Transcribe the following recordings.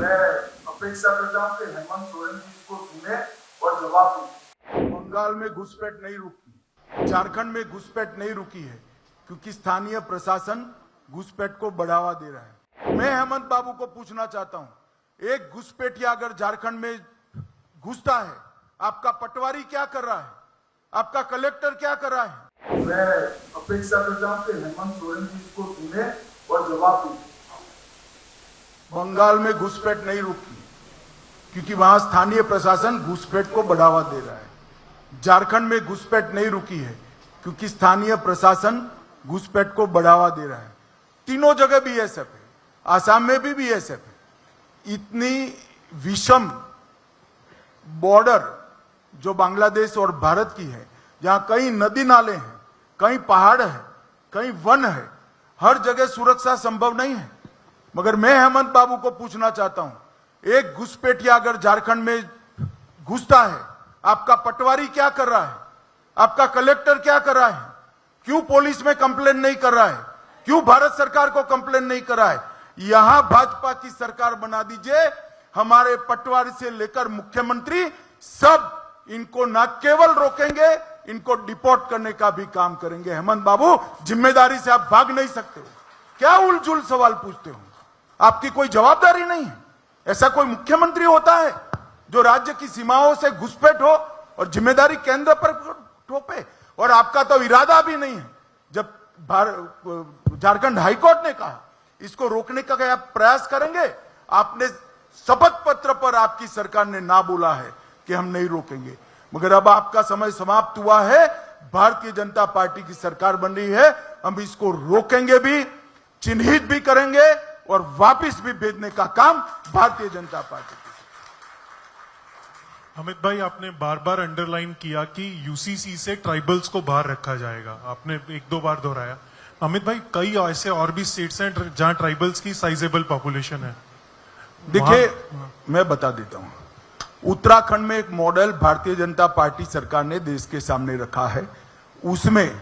मैं अपेक्षा करता हूं कि हेमंत सोरेन जी इसको सुने और जवाब दें। बंगाल में घुसपैठ नहीं रुकी, झारखंड में घुसपैठ नहीं रुकी है क्योंकि स्थानीय प्रशासन घुसपैठ को बढ़ावा दे रहा है। मैं हेमंत बाबू को पूछना चाहता हूं, एक घुसपैठिया अगर झारखंड में घुसता है, आपका पटवारी क्या कर रहा है, आपका कलेक्टर क्या कर रहा है? मैं अपेक्षा करता हूं कि हेमंत सोरेन जी इसको सुने और जवाब दें। बंगाल में घुसपैठ नहीं रुकी क्योंकि वहां स्थानीय प्रशासन घुसपैठ को बढ़ावा दे रहा है। झारखंड में घुसपैठ नहीं रुकी है क्योंकि स्थानीय प्रशासन घुसपैठ को बढ़ावा दे रहा है। तीनों जगह बीएसएफ है, आसाम में भी बीएसएफ है। इतनी विषम बॉर्डर जो बांग्लादेश और भारत की है, जहां कई नदी नाले हैं, कई पहाड़ है, कई वन है, हर जगह सुरक्षा संभव नहीं है। मगर मैं हेमंत बाबू को पूछना चाहता हूं, एक घुसपैठिया अगर झारखंड में घुसता है, आपका पटवारी क्या कर रहा है, आपका कलेक्टर क्या कर रहा है? क्यों पुलिस में कंप्लेन नहीं कर रहा है? क्यों भारत सरकार को कंप्लेन नहीं कर रहा है? यहां भाजपा की सरकार बना दीजिए। हमारे पटवारी से लेकर मुख्यमंत्री सब इनको न केवल रोकेंगे, इनको डिपोर्ट करने का भी काम करेंगे। हेमंत बाबू, जिम्मेदारी से आप भाग नहीं सकते हो। क्या उलझुल सवाल पूछते हो? आपकी कोई जवाबदारी नहीं है। ऐसा कोई मुख्यमंत्री होता है जो राज्य की सीमाओं से घुसपैठ हो और जिम्मेदारी केंद्र पर थोपे? और आपका तो इरादा भी नहीं है। जब झारखंड हाईकोर्ट ने कहा इसको रोकने का क्या प्रयास करेंगे, आपने शपथ पत्र पर आपकी सरकार ने ना बोला है कि हम नहीं रोकेंगे। मगर अब आपका समय समाप्त हुआ है। भारतीय जनता पार्टी की सरकार बन रही है, हम इसको रोकेंगे भी, चिन्हित भी करेंगे और वापस भी भेजने का काम भारतीय जनता पार्टी की। अमित भाई, आपने बार बार अंडरलाइन किया कि यूसीसी से ट्राइबल्स को बाहर रखा जाएगा, आपने एक दो बार दोहराया। अमित भाई, कई ऐसे और भी स्टेट्स हैं जहां ट्राइबल्स की साइजेबल पॉपुलेशन है। देखिए, मैं बता देता हूं, उत्तराखंड में एक मॉडल भारतीय जनता पार्टी सरकार ने देश के सामने रखा है। उसमें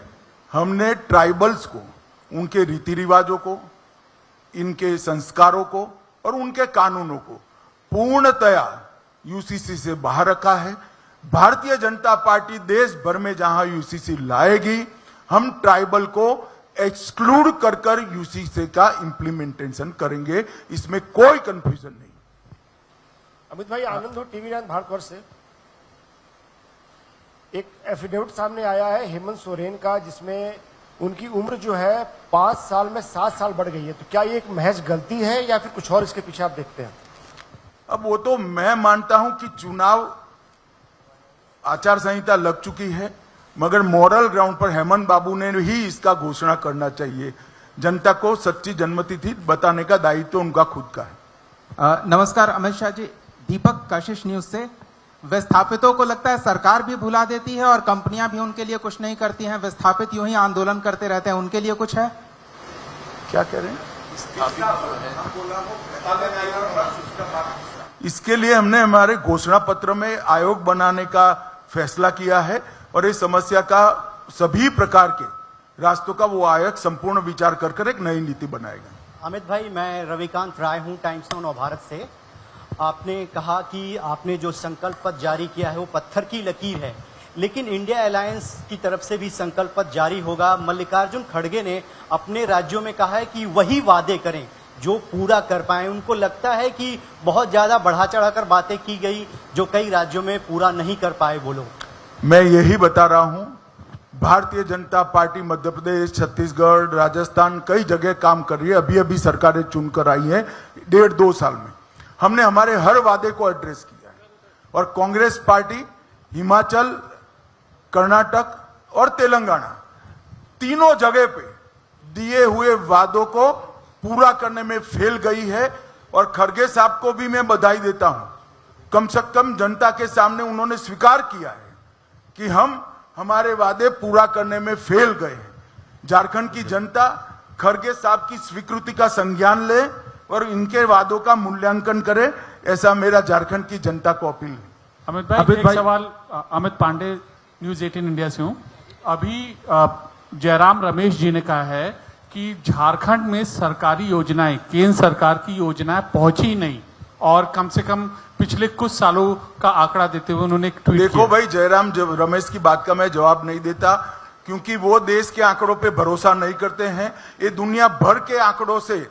हमने ट्राइबल्स को, उनके रीति रिवाजों को, इनके संस्कारों को और उनके कानूनों को पूर्णतया यूसीसी से बाहर रखा है। भारतीय जनता पार्टी देश भर में जहां यूसीसी लाएगी, हम ट्राइबल को एक्सक्लूड कर यूसीसी का इंप्लीमेंटेशन करेंगे। इसमें कोई कंफ्यूजन नहीं। अमित भाई, आनंद हो, टीवी 9 भारतवर्ष से। एक एफिडेविट सामने आया है हेमंत सोरेन का, जिसमें उनकी उम्र जो है 5 साल में 7 साल बढ़ गई है। तो क्या ये एक महज गलती है या फिर कुछ और इसके पीछे आप देखते हैं? अब वो तो मैं मानता हूं कि चुनाव आचार संहिता लग चुकी है, मगर मॉरल ग्राउंड पर हेमंत बाबू ने ही इसका घोषणा करना चाहिए। जनता को सच्ची जन्मतिथि बताने का दायित्व उनका खुद का है। नमस्कार, अमित शाह जी, दीपक कशिश न्यूज से। विस्थापितों को लगता है सरकार भी भुला देती है और कंपनियां भी उनके लिए कुछ नहीं करती हैं। विस्थापित यूं ही आंदोलन करते रहते हैं, उनके लिए कुछ है? क्या कह रहे हैं? इसके लिए हमने हमारे घोषणा पत्र में आयोग बनाने का फैसला किया है और इस समस्या का सभी प्रकार के रास्तों का वो आयोग संपूर्ण विचार कर एक नई नीति बनाएगा। अमित भाई, मैं रविकांत राय हूं, टाइम्स नाउ नवभारत से। आपने कहा कि आपने जो संकल्प पत्र जारी किया है वो पत्थर की लकीर है, लेकिन इंडिया अलायंस की तरफ से भी संकल्प पत्र जारी होगा। मल्लिकार्जुन खड़गे ने अपने राज्यों में कहा है कि वही वादे करें जो पूरा कर पाए। उनको लगता है कि बहुत ज्यादा बढ़ा चढ़ाकर बातें की गई जो कई राज्यों में पूरा नहीं कर पाए वो लोग। मैं यही बता रहा हूं, भारतीय जनता पार्टी मध्य प्रदेश, छत्तीसगढ़, राजस्थान कई जगह काम कर रही है। अभी अभी सरकारें चुनकर आई हैं 1.5-2 साल में। हमने हमारे हर वादे को एड्रेस किया है और कांग्रेस पार्टी हिमाचल, कर्नाटक और तेलंगाना तीनों जगह पे दिए हुए वादों को पूरा करने में फेल गई है। और खड़गे साहब को भी मैं बधाई देता हूं, कम से कम जनता के सामने उन्होंने स्वीकार किया है कि हम हमारे वादे पूरा करने में फेल गए हैं। झारखंड की जनता खड़गे साहब की स्वीकृति का संज्ञान ले और इनके वादों का मूल्यांकन करे, ऐसा मेरा झारखंड की जनता को अपील है। अमित भाई, एक सवाल। अमित पांडे, न्यूज 18 इंडिया से हूं। अभी जयराम रमेश जी ने कहा है कि झारखंड में सरकारी योजनाएं, केंद्र सरकार की योजनाएं पहुंची नहीं और कम से कम पिछले कुछ सालों का आंकड़ा देते हुए उन्होंने एक ट्वीट देखो किया। भाई, जयराम रमेश की बात का मैं जवाब नहीं देता, क्योंकि वो देश के आंकड़ों पे भरोसा नहीं करते हैं। ये दुनिया भर के आंकड़ों से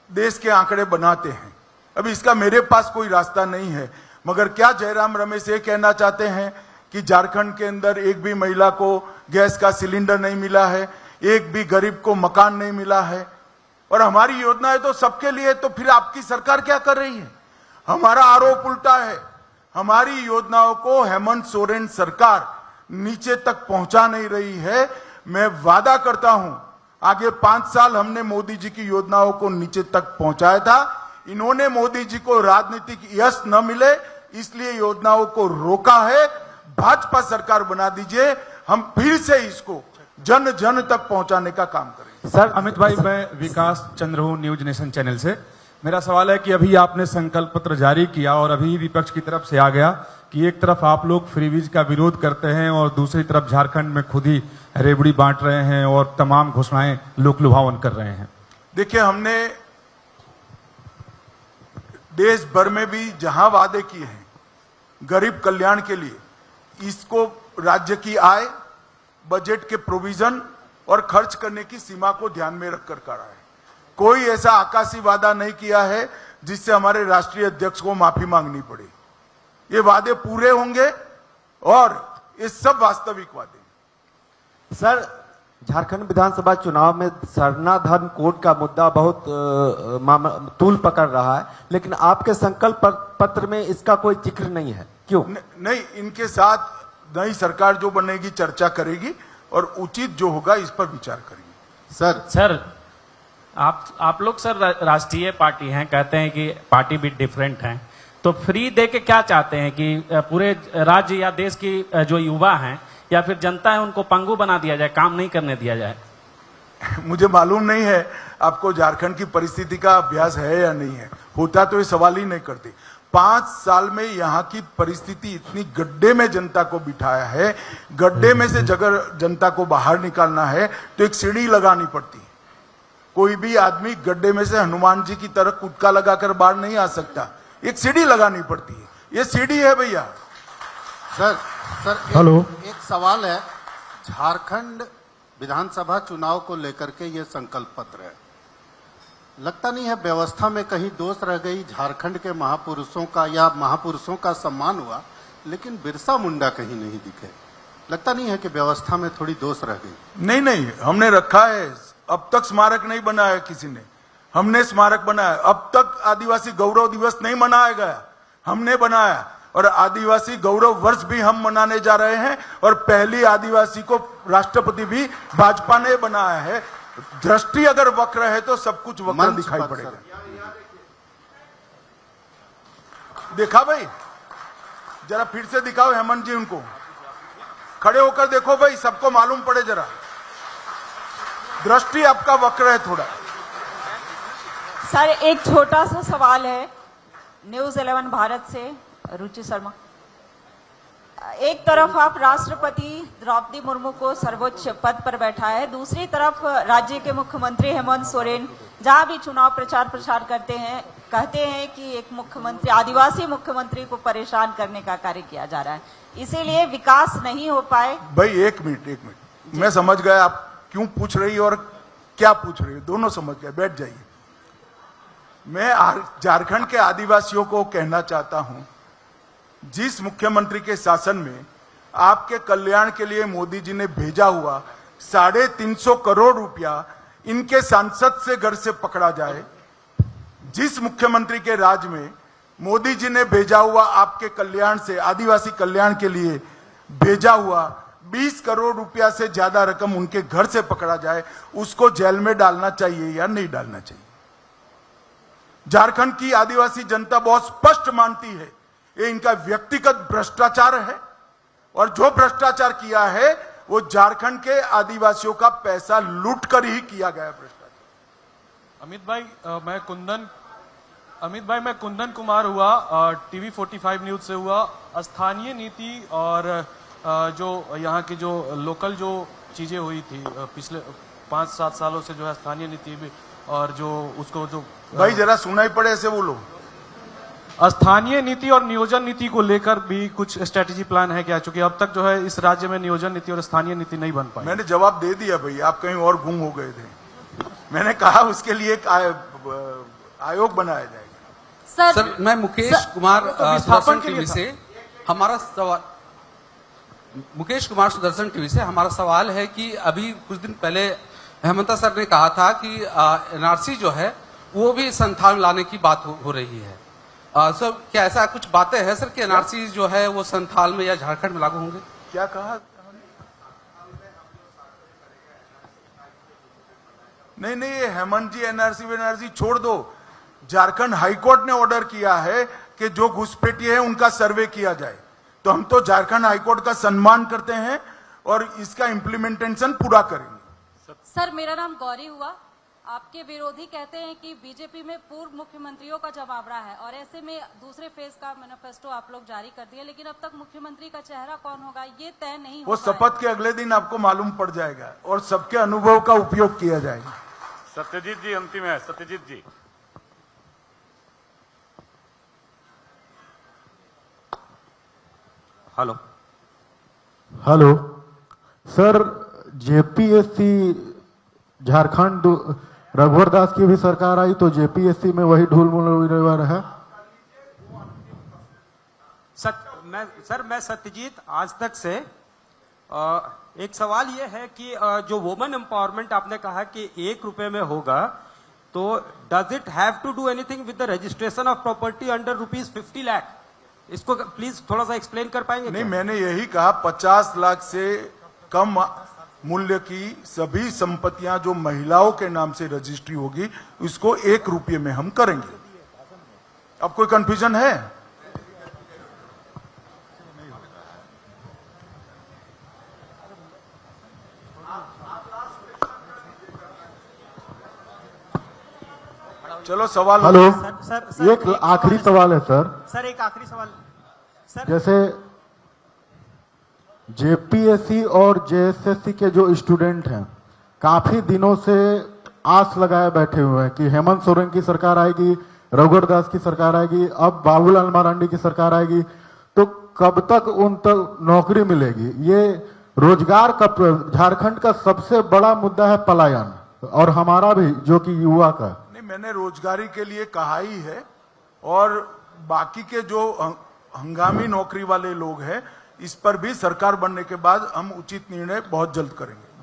देश के आंकड़े बनाते हैं। अभी इसका मेरे पास कोई रास्ता नहीं है। मगर क्या जयराम रमेश ये कहना चाहते हैं कि झारखंड के अंदर एक भी महिला को गैस का सिलेंडर नहीं मिला है, एक भी गरीब को मकान नहीं मिला है, और हमारी योजनाएं तो सबके लिए? तो फिर आपकी सरकार क्या कर रही है? हमारा आरोप उल्टा है। हमारी योजनाओं को हेमंत सोरेन सरकार नीचे तक पहुंचा नहीं रही है। मैं वादा करता हूं, आगे 5 साल हमने मोदी जी की योजनाओं को नीचे तक पहुंचाया था। इन्होंने मोदी जी को राजनीतिक यश न मिले इसलिए योजनाओं को रोका है। भाजपा सरकार बना दीजिए, हम फिर से इसको जन जन तक पहुंचाने का काम करेंगे। सर अमित भाई, मैं विकास चंद्र हूं, न्यूज नेशन चैनल से। मेरा सवाल है कि अभी आपने संकल्प पत्र जारी किया और अभी विपक्ष की तरफ से आ गया कि एक तरफ आप लोग फ्रीवीज का विरोध करते हैं और दूसरी तरफ झारखंड में खुद ही रेवड़ी बांट रहे हैं और तमाम घोषणाएं लोक लुभावन कर रहे हैं। देखिए, हमने देश भर में भी जहां वादे किए हैं गरीब कल्याण के लिए, इसको राज्य की आय, बजट के प्रोविजन और खर्च करने की सीमा को ध्यान में रखकर करा है। कोई ऐसा आकाशी वादा नहीं किया है जिससे हमारे राष्ट्रीय अध्यक्ष को माफी मांगनी पड़े। ये वादे पूरे होंगे और ये सब वास्तविक वादे। सर, झारखंड विधानसभा चुनाव में सरना धर्म कोड का मुद्दा बहुत तूल पकड़ रहा है, लेकिन आपके संकल्प पत्र में इसका कोई जिक्र नहीं है, क्यों? नहीं, इनके साथ नई सरकार जो बनेगी चर्चा करेगी और उचित जो होगा इस पर विचार करेंगे। सर आप लोग सर राष्ट्रीय पार्टी हैं, कहते हैं कि पार्टी भी डिफरेंट है, तो फ्री दे के क्या चाहते हैं कि पूरे राज्य या देश की जो युवा हैं या फिर जनता है उनको पंगु बना दिया जाए, काम नहीं करने दिया जाए? मुझे मालूम नहीं है आपको झारखंड की परिस्थिति का अभ्यास है या नहीं है। होता तो ये सवाल ही नहीं करते। 5 साल में यहाँ की परिस्थिति इतनी गड्ढे में जनता को बिठाया है, गड्ढे में से जगह जनता को बाहर निकालना है तो एक सीढ़ी लगानी पड़ती है। कोई भी आदमी गड्ढे में से हनुमान जी की तरह कुदका लगाकर बाहर नहीं आ सकता, एक सीढ़ी लगानी पड़ती है। ये सीढ़ी है भैया। सर हेलो, एक सवाल है। झारखंड विधानसभा चुनाव को लेकर के ये संकल्प पत्र है, लगता नहीं है व्यवस्था में कहीं दोष रह गई? झारखंड के महापुरुषों का या महापुरुषों का सम्मान हुआ, लेकिन बिरसा मुंडा कहीं नहीं दिखे। लगता नहीं है कि व्यवस्था में थोड़ी दोष रह गई? नहीं, हमने रखा है। अब तक स्मारक नहीं बनाया किसी ने, हमने स्मारक बनाया। अब तक आदिवासी गौरव दिवस नहीं मनाया गया, हमने बनाया। और आदिवासी गौरव वर्ष भी हम मनाने जा रहे हैं और पहली आदिवासी को राष्ट्रपति भी भाजपा ने बनाया है। दृष्टि अगर वक्र है तो सब कुछ वक्र दिखाई पड़ेगा। देखा भाई, जरा फिर से दिखाओ हेमंत जी, उनको खड़े होकर देखो भाई, सबको मालूम पड़े जरा। दृष्टि आपका वक्र है थोड़ा। सर, एक छोटा सा सवाल है न्यूज 11 भारत से, रुचि शर्मा। एक तरफ आप राष्ट्रपति द्रौपदी मुर्मू को सर्वोच्च पद पर बैठा है, दूसरी तरफ राज्य के मुख्यमंत्री हेमंत सोरेन जहां भी चुनाव प्रचार करते हैं कहते हैं कि एक मुख्यमंत्री, आदिवासी मुख्यमंत्री को परेशान करने का कार्य किया जा रहा है, इसीलिए विकास नहीं हो पाए। भाई एक मिनट, मैं समझ गया आप क्यों पूछ रही और क्या पूछ रही, दोनों समझ गए, बैठ जाइए। मैं झारखंड के आदिवासियों को कहना चाहता हूं, जिस मुख्यमंत्री के शासन में आपके कल्याण के लिए मोदी जी ने भेजा हुआ 350 करोड़ रुपया इनके सांसद से घर से पकड़ा जाए, जिस मुख्यमंत्री के राज में मोदी जी ने भेजा हुआ आपके कल्याण से, आदिवासी कल्याण के लिए भेजा हुआ 20 करोड़ रुपया से ज्यादा रकम उनके घर से पकड़ा जाए, उसको जेल में डालना चाहिए या नहीं डालना चाहिए? झारखंड की आदिवासी जनता बहुत स्पष्ट मानती है ये इनका व्यक्तिगत भ्रष्टाचार है, और जो भ्रष्टाचार किया है वो झारखंड के आदिवासियों का पैसा लूट कर ही किया गया भ्रष्टाचार। अमित भाई मैं कुंदन कुमार हुआ, टीवी 45 न्यूज से हुआ। स्थानीय नीति और जो यहाँ की जो लोकल जो चीजें हुई थी पिछले 5-7 सालों से, जो है स्थानीय नीति भी, और जो उसको जो भाई जरा सुनाई पड़े ऐसे बोलो। स्थानीय नीति और नियोजन नीति को लेकर भी कुछ स्ट्रेटेजी प्लान है क्या? चूंकि अब तक जो है इस राज्य में नियोजन नीति और स्थानीय नीति नहीं बन पाई। मैंने जवाब दे दिया भाई, आप कहीं और गुम हो गए थे। मैंने कहा उसके लिए एक आयोग बनाया जाएगा। सर मैं मुकेश कुमार सुदर्शन टीवी से हमारा सवाल मुकेश कुमार सुदर्शन टीवी से हमारा सवाल है कि अभी कुछ दिन पहले हेमंता सर ने कहा था कि एनआरसी जो है वो भी संथाल में लाने की बात हो रही है। सर क्या ऐसा कुछ बातें हैं सर कि एनआरसी जो है वो संथाल में या झारखंड में लागू होंगे? क्या कहा? नहीं नहीं, ये हेमंत जी एनआरसी छोड़ दो। झारखंड हाईकोर्ट ने ऑर्डर किया है कि जो घुसपैठी है उनका सर्वे किया जाए, तो हम तो झारखंड हाईकोर्ट का सम्मान करते हैं और इसका इम्प्लीमेंटेशन पूरा करेंगे। सर मेरा नाम गौरी हुआ। आपके विरोधी कहते हैं कि बीजेपी में पूर्व मुख्यमंत्रियों का जमावड़ा है और ऐसे में दूसरे फेज का मैनिफेस्टो आप लोग जारी कर दिए, लेकिन अब तक मुख्यमंत्री का चेहरा कौन होगा ये तय नहीं हो वो शपथ के अगले दिन आपको मालूम पड़ जाएगा और सबके अनुभव का उपयोग किया जाएगा। सत्यजीत जी अंतिम है। सत्यजीत जी। हेलो सर, जेपीएससी झारखंड रघुवर दास की भी सरकार आई तो जेपीएससी में वही ढूल है। मैं सत्यजीत आज तक से एक सवाल ये है कि जो वुमेन एम्पावरमेंट आपने कहा कि 1 रुपए में होगा, तो does it have to do anything with the registration of property under ₹50 lakh? इसको प्लीज थोड़ा सा एक्सप्लेन कर पाएंगे? नहीं, मैंने यही कहा 50 लाख से कम मूल्य की सभी संपत्तियां जो महिलाओं के नाम से रजिस्ट्री होगी उसको 1 रुपये में हम करेंगे। अब कोई कंफ्यूजन है? चलो सवाल। हेलो सर, एक आखिरी सवाल है सर। एक आखिरी सवाल सर। जैसे जेपीएससी और जेएसएससी के जो स्टूडेंट हैं काफी दिनों से आस लगाए बैठे हुए हैं कि हेमंत सोरेन की सरकार आएगी, रघुवर दास की सरकार आएगी, अब बाबूलाल मरांडी की सरकार आएगी, तो कब तक उन तक नौकरी मिलेगी? ये रोजगार का झारखंड का सबसे बड़ा मुद्दा है पलायन, और हमारा भी जो कि युवा का। नहीं, मैंने रोजगारी के लिए कहा ही है, और बाकी के जो हंगामी नौकरी वाले लोग हैं इस पर भी सरकार बनने के बाद हम उचित निर्णय बहुत जल्द करेंगे।